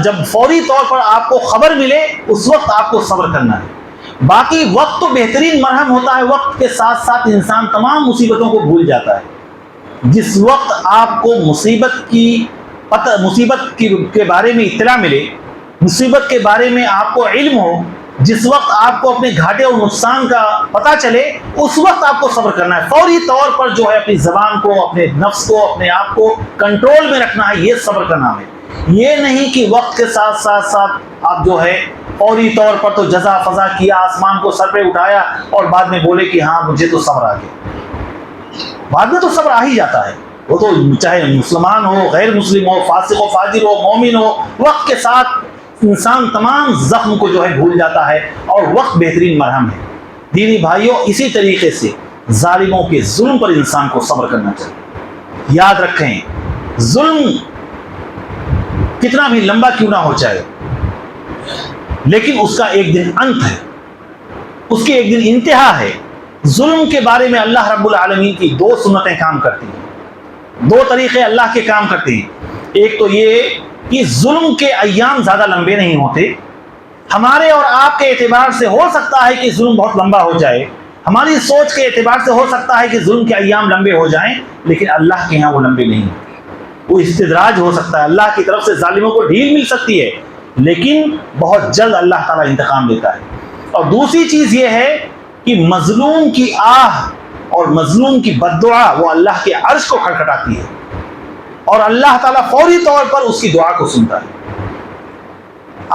جب فوری طور پر آپ کو خبر ملے اس وقت آپ کو صبر کرنا ہے۔ باقی وقت تو بہترین مرہم ہوتا ہے، وقت کے ساتھ ساتھ انسان تمام مصیبتوں کو بھول جاتا ہے۔ جس وقت آپ کو مصیبت کے بارے میں اطلاع ملے، مصیبت کے بارے میں آپ کو علم ہو، جس وقت آپ کو اپنے گھاٹے اور نقصان کا پتہ چلے، اس وقت آپ کو صبر کرنا ہے۔ فوری طور پر جو ہے اپنی زبان کو، اپنے نفس کو، اپنے آپ کو کنٹرول میں رکھنا ہے، یہ صبر کا نام ہے۔ یہ نہیں کہ وقت کے ساتھ آپ جو ہے فوری طور پر تو جزا فضا کیا، آسمان کو سر پہ اٹھایا اور بعد میں بولے کہ ہاں مجھے تو صبر آ گیا۔ بعد میں تو صبر آ ہی جاتا ہے، وہ تو چاہے مسلمان ہو، غیر مسلم ہو، فاسق و فاجر ہو، مومن ہو، وقت کے ساتھ انسان تمام زخم کو جو ہے بھول جاتا ہے، اور وقت بہترین مرہم ہے۔ دینی بھائیوں، اسی طریقے سے ظالموں کے ظلم پر انسان کو صبر کرنا چاہیے۔ یاد رکھیں، ظلم کتنا بھی لمبا کیوں نہ ہو جائے، لیکن اس کا ایک دن انت ہے، اس کی ایک دن انتہا ہے۔ ظلم کے بارے میں اللہ رب العالمین کی 2 سنتیں کام کرتی ہیں، 2 طریقے اللہ کے کام کرتے ہیں۔ ایک تو یہ کہ ظلم کے ایام زیادہ لمبے نہیں ہوتے۔ ہمارے اور آپ کے اعتبار سے ہو سکتا ہے کہ ظلم بہت لمبا ہو جائے، ہماری سوچ کے اعتبار سے ہو سکتا ہے کہ ظلم کے ایام لمبے ہو جائیں، لیکن اللہ کے ہاں وہ لمبے نہیں ہوتے۔ وہ استدراج ہو سکتا ہے، اللہ کی طرف سے ظالموں کو ڈھیل مل سکتی ہے، لیکن بہت جلد اللہ تعالیٰ انتقام لیتا ہے۔ اور دوسری چیز یہ ہے کہ مظلوم کی آہ اور مظلوم کی بددعا وہ اللہ کے عرش کو کھٹکھٹاتی ہے، اور اللہ تعالیٰ فوری طور پر اس کی دعا کو سنتا ہے۔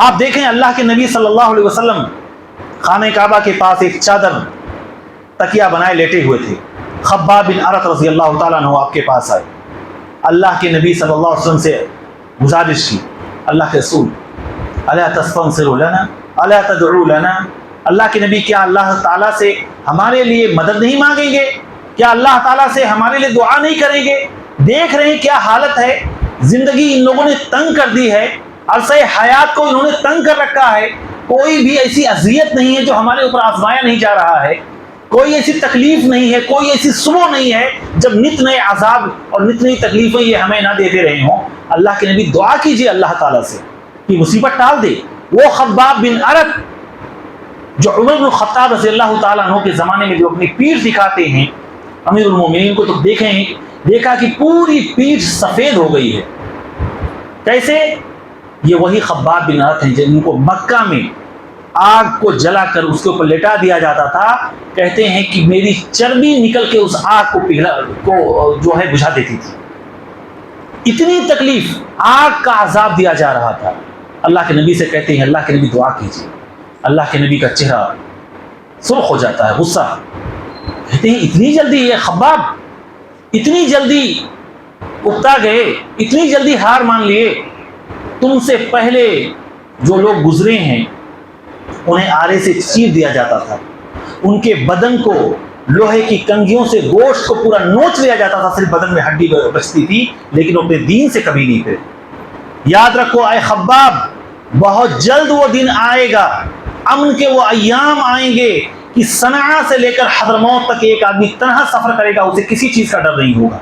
آپ دیکھیں اللہ کے نبی صلی اللہ علیہ وسلم خانہ کعبہ کے پاس ایک چادر تکیہ بنائے لیٹے ہوئے تھے۔ خباب بن ارت رضی اللہ تعالیٰ عنہ آپ کے پاس آئے، اللہ کے نبی صلی اللہ علیہ وسلم سے گزارش کی، اللہ کے رسول الا تستنصر لنا الا تدعو لنا، اللہ کے نبی کیا اللہ تعالیٰ سے ہمارے لیے مدد نہیں مانگیں گے؟ کیا اللہ تعالیٰ سے ہمارے لیے دعا نہیں کریں گے؟ دیکھ رہے ہیں کیا حالت ہے، زندگی ان لوگوں نے تنگ کر دی ہے، عرصہ حیات کو انہوں نے تنگ کر رکھا ہے، کوئی بھی ایسی اذیت نہیں ہے جو ہمارے اوپر آزمایا نہیں جا رہا ہے، کوئی ایسی تکلیف نہیں ہے، کوئی ایسی صبح نہیں ہے جب نت نئے عذاب اور نت نئی تکلیفیں یہ ہمیں نہ دیتے رہے ہوں۔ اللہ کے نبی دعا کیجئے اللہ تعالیٰ سے کہ مصیبت ٹال دے۔ وہ خباب بن ارت جو عمر بن الخطاب رضی اللہ تعالیٰ عنہ کے زمانے میں جو اپنی پیٹھ دکھاتے ہیں امیر المومنین کو، تو دیکھا کہ پوری پیٹھ سفید ہو گئی ہے۔ کیسے؟ یہ وہی خباب بن ارت ہیں جن کو مکہ میں آگ کو جلا کر اس کے اوپر لٹا دیا جاتا تھا، کہتے ہیں کہ میری چربی نکل کے اس آگ کو جو ہے بجھا دیتی تھی، اتنی تکلیف، آگ کا عذاب دیا جا رہا تھا۔ اللہ کے نبی سے کہتے ہیں اللہ کے نبی دعا کیجیے، اللہ کے نبی کا چہرہ سرخ ہو جاتا ہے، غصہ، کہتے ہیں اتنی جلدی یہ خباب اتنی جلدی اکتا گئے، اتنی جلدی ہار مان لیے؟ تم سے پہلے جو لوگ گزرے ہیں انہیں آرے سے چیر دیا جاتا تھا، ان کے بدن کو لوہے کی کنگھیوں سے گوشت کو پورا نوچ لیا جاتا تھا، صرف بدن میں ہڈی بچتی تھی، لیکن اپنے دین سے کبھی نہیں پھرے۔ یاد رکھو اے خباب، بہت جلد وہ دن آئے گا، امن کے وہ ایام آئیں گے کہ صنعاء سے لے کر حضرموت تک ایک آدمی تنہا سفر کرے گا، اسے کسی چیز کا ڈر نہیں ہوگا۔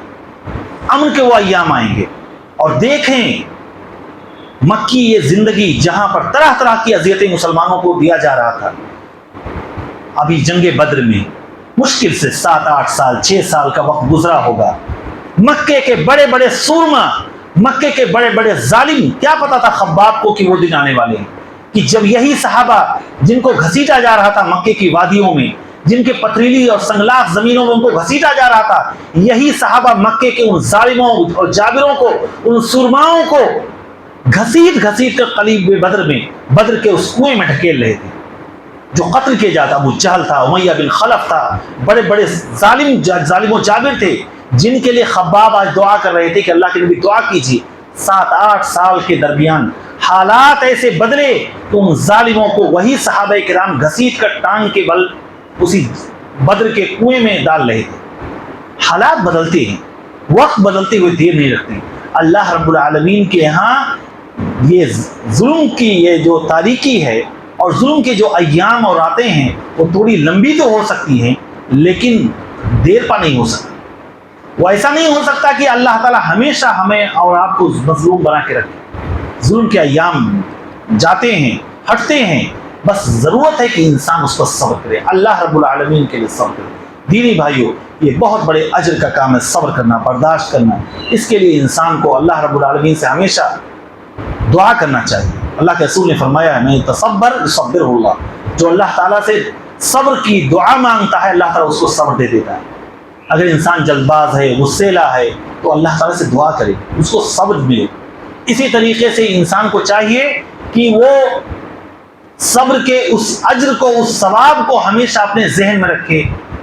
امن کے وہ ایام آئیں گے۔ اور دیکھیں مکی یہ زندگی جہاں پر طرح طرح کی اذیتیں مسلمانوں کو دیا جا رہا تھا، ابھی جنگ بدر میں مشکل سے 7-8 سال 6 سال کا وقت گزرا ہوگا۔ مکے کے بڑے بڑے سورما، مکے کے بڑے بڑے ظالم، کیا پتا تھا خباب کو کہ وہ دن آنے والے ہیں کہ جب یہی صحابہ جن کو گھسیٹا جا رہا تھا مکے کی وادیوں میں، جن کے پتریلی اور سنگلاخ زمینوں میں ان کو گھسیٹا جا رہا تھا، یہی صحابہ مکے کے ان ظالموں اور جابروں کو، ان سرماؤں کو گھسیٹ کر قلیب بدر میں، بدر کے اس کنویں میں ڈھکیل رہے تھے۔ جو قتل کیا جاتا، ابو جہل تھا، امیہ بن خلف تھا، بڑے بڑے ظالم و جابر تھے، جن کے لیے خباب آج دعا کر رہے تھے کہ اللہ کے نبی دعا کیجیے۔ 7-8 سال کے درمیان حالات ایسے بدلے کہ ان ظالموں کو وہی صحابہ کرام گھسیٹ کر ٹانگ کے بل اسی بدر کے کنویں میں ڈال رہے تھے۔ حالات بدلتے ہیں، وقت بدلتے ہوئے دیر نہیں رکھتے۔ اللہ رب العالمین کے ہاں یہ ظلم کی یہ جو تاریکی ہے اور ظلم کے جو ایام اور راتیں ہیں وہ تھوڑی لمبی تو ہو سکتی ہیں لیکن دیر پا نہیں ہو سکتی۔ وہ ایسا نہیں ہو سکتا کہ اللہ تعالی ہمیشہ ہمیں اور آپ کو مظلوم بنا کے رکھے۔ ظلم کے ایام جاتے ہیں، ہٹتے ہیں، بس ضرورت ہے کہ انسان اس پر صبر کرے، اللہ رب العالمین کے لیے صبر کرے۔ دینی بھائیوں، یہ بہت بڑے اجر کا کام ہے، صبر کرنا، برداشت کرنا۔ اس کے لیے انسان کو اللہ رب العالمین سے ہمیشہ دعا کرنا چاہیے۔ اللہ کے رسول نے فرمایا ہے، میں تصبر یصبرہ اللہ، جو اللہ تعالیٰ سے صبر کی دعا مانگتا ہے اللہ تعالیٰ اس کو صبر دے دیتا ہے۔ اگر انسان جلد باز ہے، غصیلا ہے، تو اللہ تعالیٰ سے دعا کرے، اس کو صبر ملے۔ اسی طریقے سے انسان کو چاہیے کہ وہ صبر کے اس اجر کو، اس ثواب کو ہمیشہ اپنے ذہن میں رکھے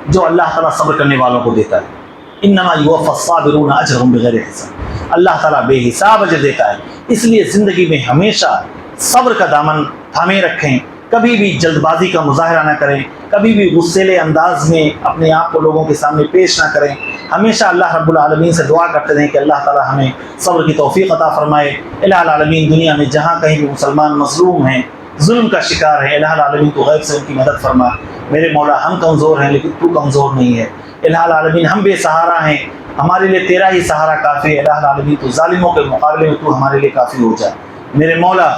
جو اللہ تعالیٰ صبر کرنے والوں کو دیتا ہے۔ انما یوفی الصابرون اجرهم بغیر حساب، اللہ تعالیٰ بے حساب اجر دیتا ہے۔ اس لیے زندگی میں ہمیشہ صبر کا دامن تھامے رکھیں، کبھی بھی جلد بازی کا مظاہرہ نہ کریں، کبھی بھی غصیلے انداز میں اپنے آپ کو لوگوں کے سامنے پیش نہ کریں۔ ہمیشہ اللہ رب العالمین سے دعا کرتے رہیں کہ اللہ تعالیٰ ہمیں صبر کی توفیق عطا فرمائے۔ الہ العالمین دنیا میں جہاں کہیں بھی مسلمان مظلوم ہیں، ظلم کا شکار ہیں، الہ العالمین تو غیب سے ان کی مدد فرما۔ میرے مولا ہم کمزور ہیں لیکن تو کمزور نہیں ہے، الہ العالمین ہم بے سہارا ہیں، ہمارے لیے تیرا ہی سہارا کافی ہے۔ الہ العالمین تو ظالموں کے مقابلے میں تو ہمارے لیے کافی ہو جائے۔ میرے مولا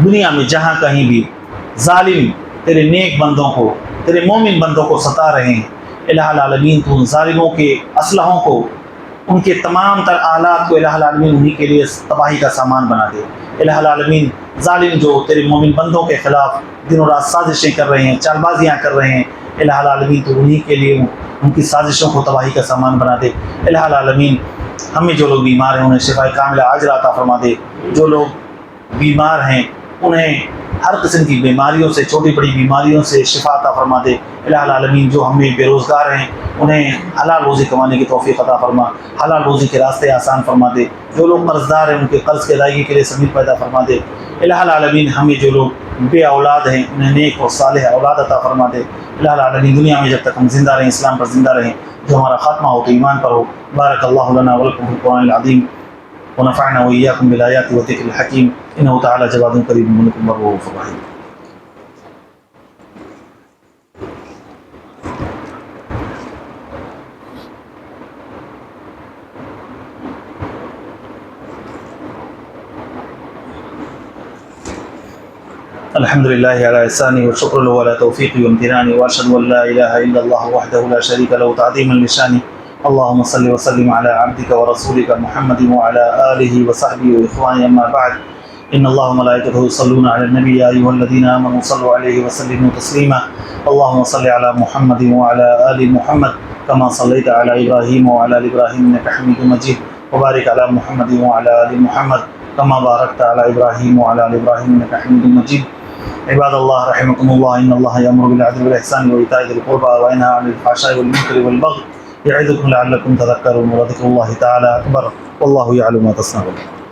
دنیا میں جہاں کہیں بھی ظالم تیرے نیک بندوں کو، تیرے مومن بندوں کو ستا رہے ہیں، الہ العالمین تو ان ظالموں کے اسلحوں کو، ان کے تمام تر آلات کو الہ العالمین انہی کے لیے تباہی کا سامان بنا دے۔ الہ العالمین ظالم جو تیرے مومن بندوں کے خلاف دن و رات سازشیں کر رہے ہیں، چال بازیاں کر رہے ہیں، الہ العالمین تو انہی کے لیے ان کی سازشوں کو تباہی کا سامان بنا دے۔ الہ العالمین ہمیں جو لوگ بیمار ہیں انہیں شفاء کاملہ عاجلہ عطا فرما دے، جو لوگ بیمار ہیں انہیں ہر قسم کی بیماریوں سے، چھوٹی بڑی بیماریوں سے شفا عطا فرما دے۔ الہ العالمین جو ہمیں بے روزگار ہیں انہیں حلال روزی کمانے کی توفیق عطا فرما، حلال روزی کے راستے آسان فرما دے۔ جو لوگ قرض دار ہیں ان کے قرض کی ادائیگی کے لیے سبیل پیدا فرما دے۔ الہ العالمین ہمیں جو لوگ بے اولاد ہیں انہیں نیک اور صالح اولاد عطا فرما دے۔ الہ العالمین دنیا میں جب تک ہم زندہ رہیں، اسلام پر زندہ رہیں، جو ہمارا خاتمہ ہو تو ایمان پر ہو۔ بارک اللہ لنا ولکم فی القرآن العظیم ونفعنا وإياكم بالآيات والذكر الحكيم إنه تعالى جواد قريب منكم والرؤوف الرحيم۔ الحمد لله على إحسانه والشكر له على توفيقه وامتنانه وأشهد أن لا إله إلا الله وحده لا شريك له تعظيما لشانه اللهم صل وسلم على عبدك ورسولك محمد وعلى آله وصحبه وإخوانه أما بعد إن الله وملائكته يصلون على النبي يا أيها الذين آمنوا صلوا عليه وسلموا تسليما اللهم صل على محمد وعلى آل محمد كما صليت على إبراهيم وعلى آل إبراهيم إنك حميد مجيد وبارك على محمد وعلى آل محمد كما باركت على إبراهيم وعلى آل إبراهيم إنك حميد مجيد عباد الله رحمكم الله إن الله يأمر بالعدل والإحسان وإيتاء ذي القربى وينهى عن الفحشاء والمنكر والبغي يعظكم لعلكم تذكرون ولذكر الله تعالى أكبر والله يعلم ما تصنعون۔